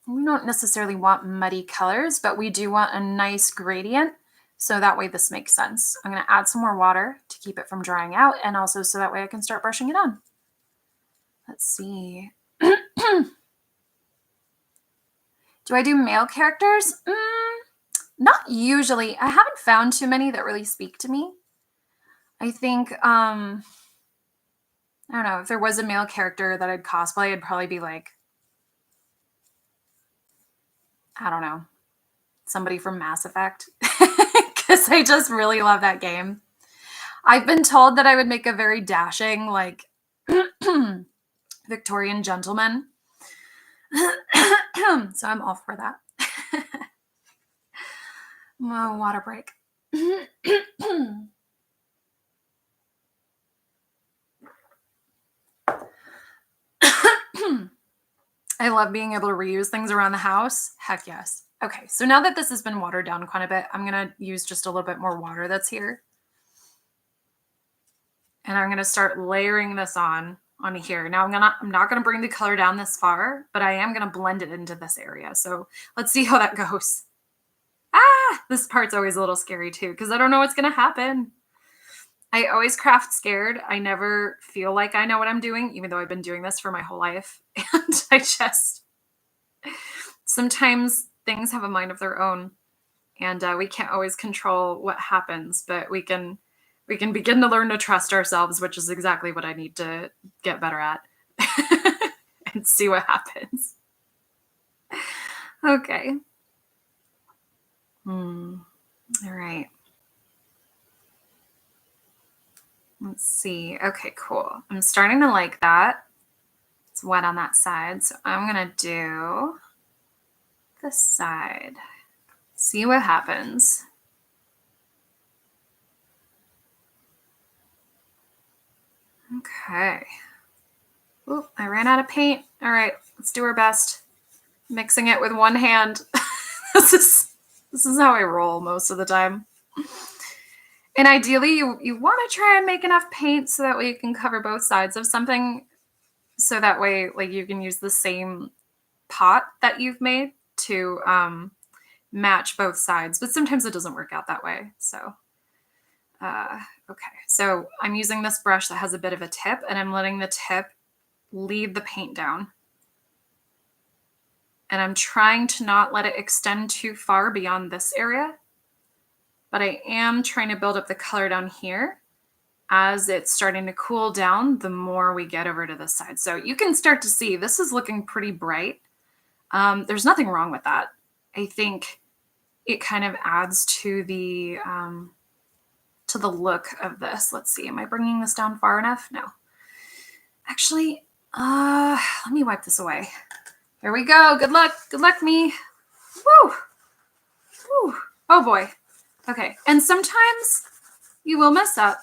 We don't necessarily want muddy colors, but we do want a nice gradient. So that way this makes sense. I'm going to add some more water to keep it from drying out and also so that way I can start brushing it on. Let's see. Do I do male characters? Not usually. I haven't found too many that really speak to me. I think, I don't know, if there was a male character that I'd cosplay, it'd probably be like, I don't know, somebody from Mass Effect. Because I just really love that game. I've been told that I would make a very dashing, like, Victorian gentleman. So I'm all for that. Oh, water break. I love being able to reuse things around the house. Heck yes. Okay, so now that this has been watered down quite a bit, I'm going to use just a little bit more water that's here. And I'm going to start layering this on here. Now I'm not going to bring the color down this far, but I am going to blend it into this area. So let's see how that goes. This part's always a little scary too, because I don't know what's going to happen. I always craft scared. I never feel like I know what I'm doing, even though I've been doing this for my whole life. And I just, sometimes things have a mind of their own and we can't always control what happens, but we can begin to learn to trust ourselves, which is exactly what I need to get better at and see what happens. Okay. All right. Let's see. Okay, cool. I'm starting to like that. It's wet on that side. So I'm going to do this side. See what happens. Okay. Oop, I ran out of paint. All right, let's do our best. Mixing it with one hand. This is how I roll most of the time. And ideally, you want to try and make enough paint so that way you can cover both sides of something. So that way, like, you can use the same pot that you've made to match both sides. But sometimes it doesn't work out that way. So, okay. So I'm using this brush that has a bit of a tip, and I'm letting the tip lead the paint down. And I'm trying to not let it extend too far beyond this area. But I am trying to build up the color down here. As it's starting to cool down, the more we get over to this side. So you can start to see this is looking pretty bright. There's nothing wrong with that. I think it kind of adds to the look of this. Let's see. Am I bringing this down far enough? No. Actually, let me wipe this away. Here we go. Good luck. Good luck, me. Woo! Woo! Oh boy. Okay. And sometimes you will mess up.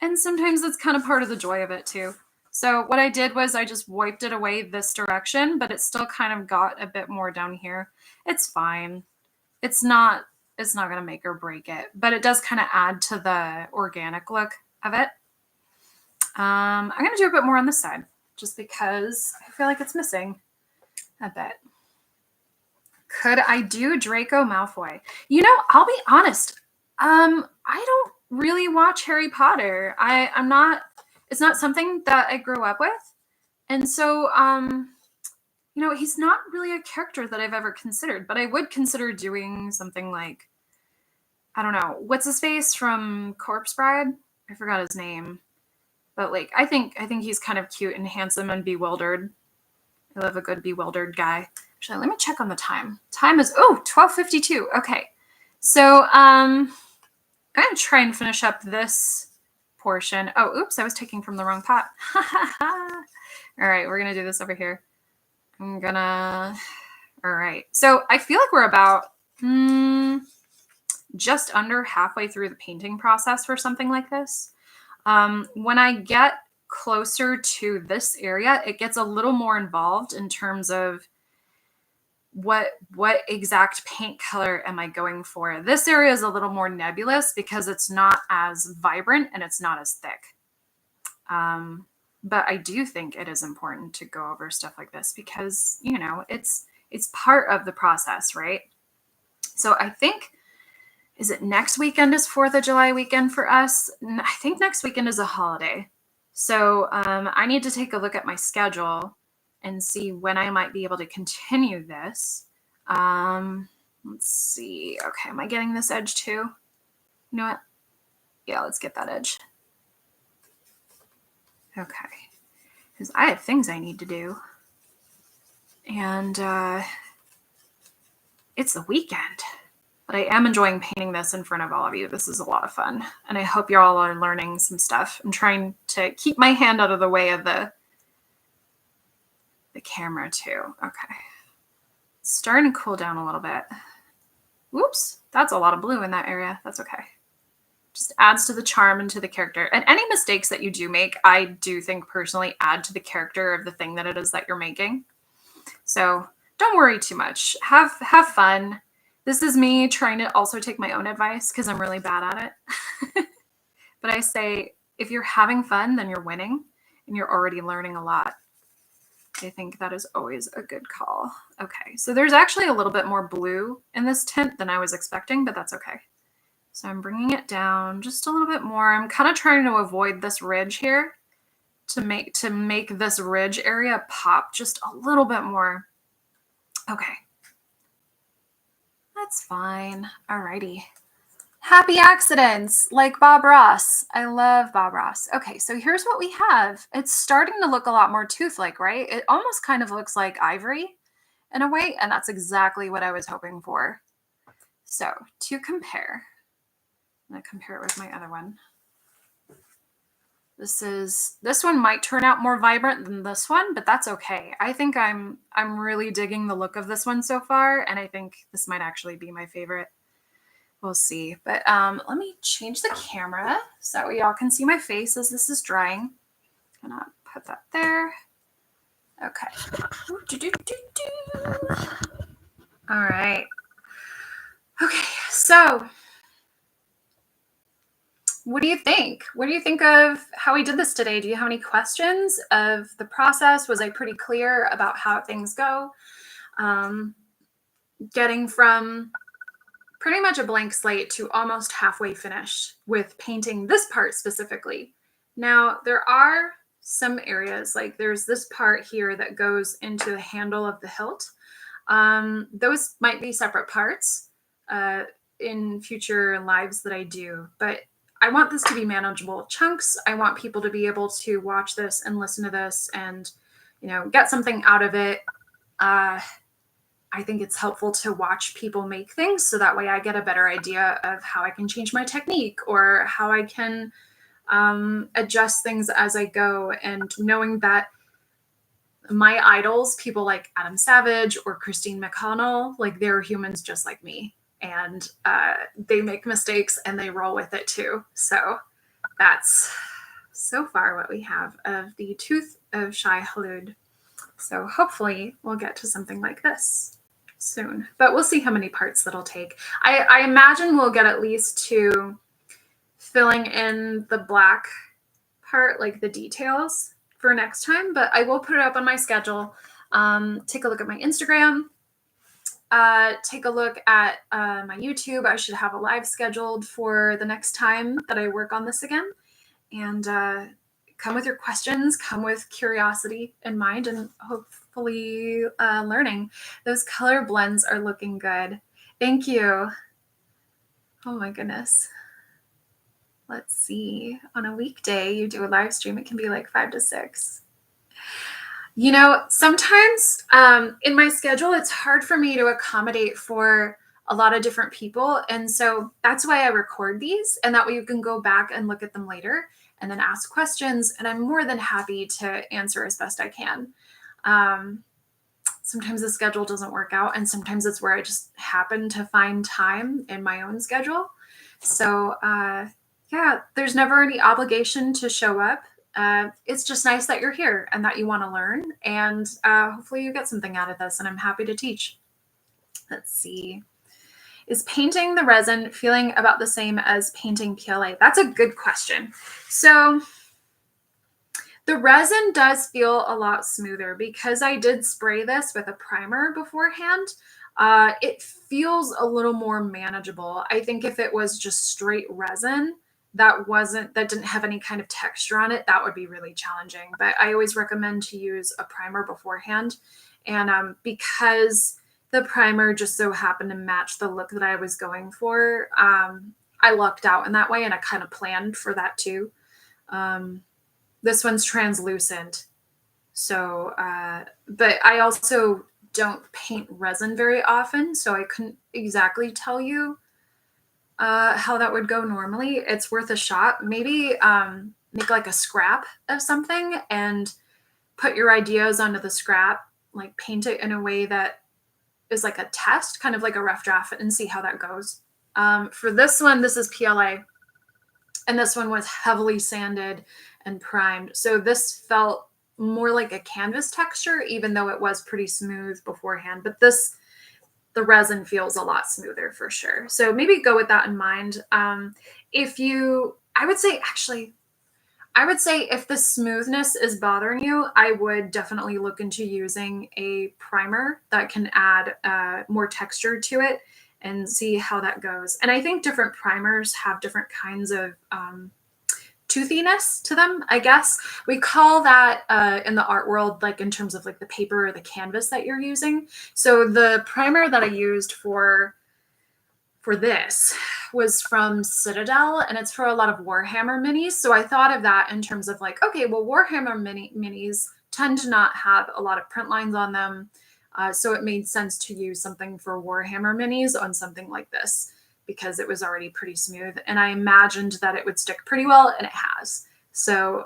And sometimes that's kind of part of the joy of it too. So what I did was I just wiped it away this direction, but it still kind of got a bit more down here. It's fine. It's not going to make or break it, but it does kind of add to the organic look of it. I'm going to do a bit more on this side just because I feel like it's missing a bit. Could I do Draco Malfoy? You know, I'll be honest. I don't really watch Harry Potter. I'm not, it's not something that I grew up with. And so, you know, he's not really a character that I've ever considered, but I would consider doing something like, I don't know, what's his face from Corpse Bride? I forgot his name. But like, I think he's kind of cute and handsome and bewildered. I love a good bewildered guy. Actually, let me check on the time. Time is, 12:52. Okay. So, I'm going to try and finish up this portion. Oh, oops, I was taking from the wrong pot. All right, we're going to do this over here. All right. So I feel like we're about just under halfway through the painting process for something like this. When I get closer to this area, it gets a little more involved in terms of what exact paint color am I going for? This area is a little more nebulous because it's not as vibrant and it's not as thick. But I do think it is important to go over stuff like this because, you know, it's part of the process, right? So I think, is it next weekend is 4th of July weekend for us? I think next weekend is a holiday. So I need to take a look at my schedule and see when I might be able to continue this. Let's see. Okay, am I getting this edge too? You know what? Yeah, let's get that edge. Okay. Because I have things I need to do. And it's the weekend. But I am enjoying painting this in front of all of you. This is a lot of fun. And I hope you all are learning some stuff. I'm trying to keep my hand out of the way of the camera too. Okay. It's starting to cool down a little bit. Whoops. That's a lot of blue in that area. That's okay. Just adds to the charm and to the character. And any mistakes that you do make, I do think personally add to the character of the thing that it is that you're making. So don't worry too much. Have fun. This is me trying to also take my own advice because I'm really bad at it. But I say, if you're having fun, then you're winning and you're already learning a lot. I think that is always a good call. Okay, so there's actually a little bit more blue in this tint than I was expecting, but that's okay. So I'm bringing it down just a little bit more. I'm kind of trying to avoid this ridge here to make this ridge area pop just a little bit more. Okay. That's fine. Alrighty. Happy accidents, like Bob Ross. I love Bob Ross. Okay, so here's what we have. It's starting to look a lot more tooth-like, right? It almost kind of looks like ivory in a way, and that's exactly what I was hoping for. So to compare, I'm gonna compare it with my other one. This one might turn out more vibrant than this one, but that's okay. I think I'm really digging the look of this one so far, and I think this might actually be my favorite. We'll see. But let me change the camera so that way y'all can see my face as this is drying. I'm gonna put that there. Okay. All right. Okay, so What do you think? What do you think of how we did this today? Do you have any questions of the process? Was I pretty clear about how things go? Getting from pretty much a blank slate to almost halfway finished with painting this part specifically. Now, there are some areas, like there's this part here that goes into the handle of the hilt. Those might be separate parts in future lives that I do, but I want this to be manageable chunks. I want people to be able to watch this and listen to this and, get something out of it. I think it's helpful to watch people make things so that way I get a better idea of how I can change my technique or how I can adjust things as I go. And knowing that my idols, people like Adam Savage or Christine McConnell, like they're humans just like me. And they make mistakes and they roll with it too. So that's so far what we have of the Tooth of Shai-Halud. So hopefully we'll get to something like this soon, but we'll see how many parts that'll take. I imagine we'll get at least to filling in the black part, like the details for next time, but I will put it up on my schedule. Take a look at my Instagram. Take a look at my YouTube. I should have a live scheduled for the next time that I work on this again. And come with your questions, come with curiosity in mind, and hopefully learning. Those color blends are looking good. Thank you. Oh my goodness. Let's see. On a weekday, you do a live stream, it can be like 5 to 6. Sometimes in my schedule, it's hard for me to accommodate for a lot of different people. And so that's why I record these. And that way you can go back and look at them later and then ask questions. And I'm more than happy to answer as best I can. Sometimes the schedule doesn't work out. And sometimes it's where I just happen to find time in my own schedule. So yeah, there's never any obligation to show up. It's just nice that you're here and that you want to learn. And hopefully you get something out of this. And I'm happy to teach. Let's see. Is painting the resin feeling about the same as painting PLA? That's a good question. So the resin does feel a lot smoother because I did spray this with a primer beforehand. It feels a little more manageable. I think if it was just straight resin that didn't have any kind of texture on it, that would be really challenging. But I always recommend to use a primer beforehand. And because the primer just so happened to match the look that I was going for, I lucked out in that way, and I kind of planned for that too. This one's translucent. So, but I also don't paint resin very often, so I couldn't exactly tell you how that would go normally. It's worth a shot. Maybe make like a scrap of something and put your ideas onto the scrap, like paint it in a way that is like a test, kind of like a rough draft, and see how that goes. For this one, this is PLA, and this one was heavily sanded and primed. So this felt more like a canvas texture, even though it was pretty smooth beforehand. But the resin feels a lot smoother for sure. So maybe go with that in mind. I would say if the smoothness is bothering you, I would definitely look into using a primer that can add more texture to it and see how that goes. And I think different primers have different kinds of toothiness to them, I guess. We call that in the art world, like in terms of like the paper or the canvas that you're using. So the primer that I used for this was from Citadel, and it's for a lot of Warhammer minis. So I thought of that in terms of like, okay, well, Warhammer minis tend to not have a lot of print lines on them. So it made sense to use something for Warhammer minis on something like this because it was already pretty smooth. And I imagined that it would stick pretty well, and it has. So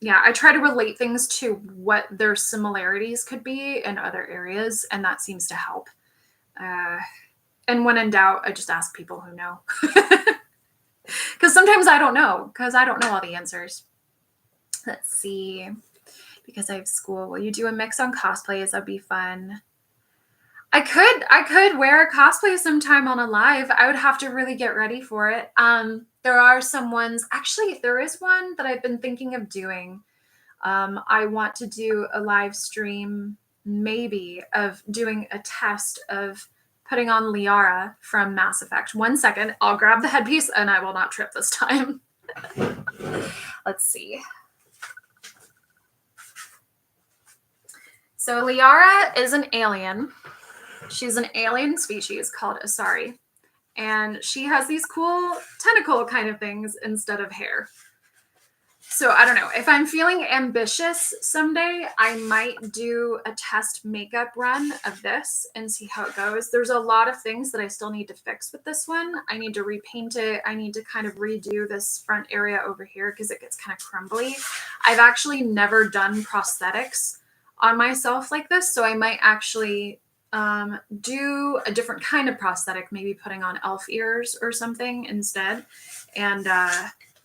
yeah, I try to relate things to what their similarities could be in other areas, and that seems to help. And when in doubt, I just ask people who know. Because sometimes I don't know, because I don't know all the answers. Let's see. Because I have school. Will you do a mix on cosplays? That'd be fun. I could wear a cosplay sometime on a live. I would have to really get ready for it. There are some ones, actually, there is one that I've been thinking of doing. I want to do a live stream, maybe, of doing a test of putting on Liara from Mass Effect. 1 second, I'll grab the headpiece and I will not trip this time. Let's see. So Liara is an alien. She's an alien species called Asari. And she has these cool tentacle kind of things instead of hair. So I don't know. If I'm feeling ambitious someday, I might do a test makeup run of this and see how it goes. There's a lot of things that I still need to fix with this one. I need to repaint it. I need to kind of redo this front area over here because it gets kind of crumbly. I've actually never done prosthetics on myself like this, so I might actually do a different kind of prosthetic, maybe putting on elf ears or something instead, and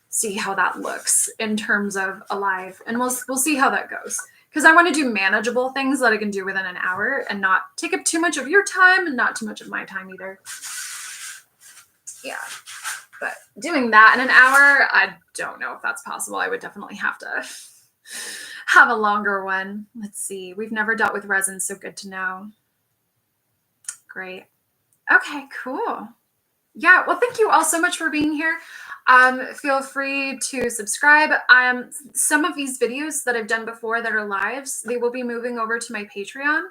see how that looks in terms of alive, and we'll see how that goes, because I want to do manageable things that I can do within an hour and not take up too much of your time and not too much of my time either. Yeah, but doing that in an hour, I don't know if that's possible. I would definitely have to have a longer one. Let's see. We've never dealt with resin, so good to know. Great. Okay, cool. Yeah, well, thank you all so much for being here. Feel free to subscribe. Some of these videos that I've done before that are lives, they will be moving over to my Patreon.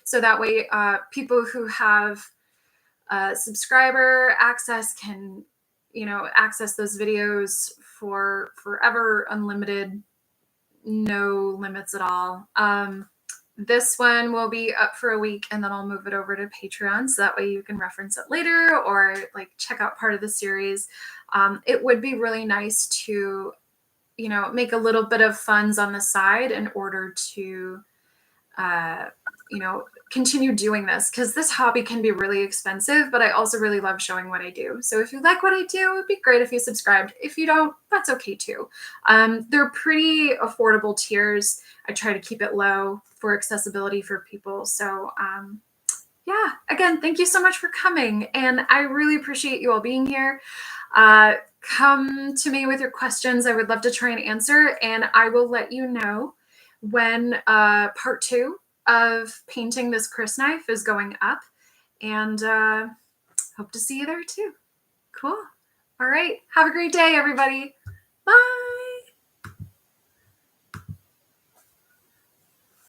So that way people who have subscriber access can, access those videos for forever, unlimited, no limits at all. This one will be up for a week and then I'll move it over to Patreon. So that way you can reference it later or like check out part of the series. It would be really nice to, make a little bit of funds on the side in order to, continue doing this, because this hobby can be really expensive, but I also really love showing what I do. So if you like what I do, it'd be great if you subscribed. If you don't, that's okay too. They're pretty affordable tiers. I try to keep it low for accessibility for people. So yeah, again, thank you so much for coming. And I really appreciate you all being here. Come to me with your questions. I would love to try and answer, and I will let you know when part 2 of painting this Crysknife is going up, and hope to see you there too. Cool. All right. Have a great day, everybody. Bye.